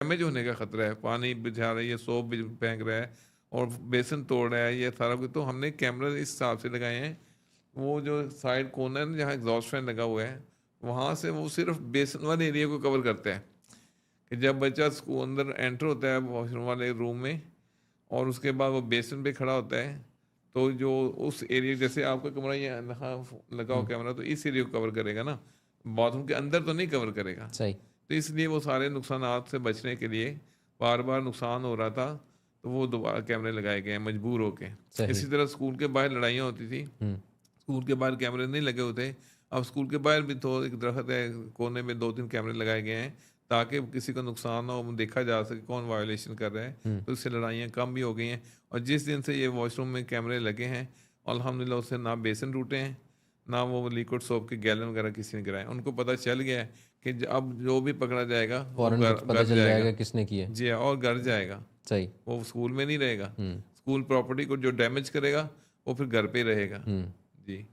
Damage होने का ख़तरा है, पानी बिछा रहा है, ये सोप भी फेंक रहा है और बेसिन तोड़ रहा है, ये सारा कुछ। तो हमने कैमरे इस हिसाब से लगाए हैं, वो जो साइड कॉर्नर है जहाँ एग्जॉस्ट फैन लगा हुआ है, वहाँ से वो सिर्फ बेसिन वाले एरिया को कवर करता है कि जब बच्चा स्कूल अंदर एंटर होता है वॉशरूम वाले रूम में और उसके बाद वो बेसिन पे खड़ा होता है, तो जो उस एरिया, जैसे आपका कमरा ये यहाँ लगा हो कैमरा, तो इस एरिया को कवर करेगा ना, बाथरूम के अंदर तो नहीं कवर करेगा। सही। तो इसलिए वो सारे नुकसानात से बचने के लिए, बार बार नुकसान हो रहा था, तो वो दोबारा कैमरे लगाए गए हैं मजबूर होके। सही। इसी तरह स्कूल के बाहर लड़ाइयाँ होती थी, स्कूल के बाहर कैमरे नहीं लगे होते, अब स्कूल के बाहर भी तो एक दरख्त है, कोने में 2-3 कैमरे लगाए गए हैं ताकि किसी को नुकसान ना हो, देखा जा सके कौन वायोलेशन कर रहा है। तो इससे लड़ाइयाँ कम भी हो गई हैं। और जिस दिन से ये वॉशरूम में कैमरे लगे हैं, अल्हम्दुलिल्लाह उससे ना बेसिन टूटे हैं, ना वो लिक्विड सोप के गैलन वगैरह किसी ने गिराए। उनको पता चल गया है कि अब जो भी पकड़ा जाएगा वो फौरन घर पता घर चल जाएगा जाएगा। किसने की है। जी हाँ, और घर जाएगा, सही। वो स्कूल में नहीं रहेगा। स्कूल प्रॉपर्टी को जो डैमेज करेगा वो फिर घर पे ही रहेगा। जी।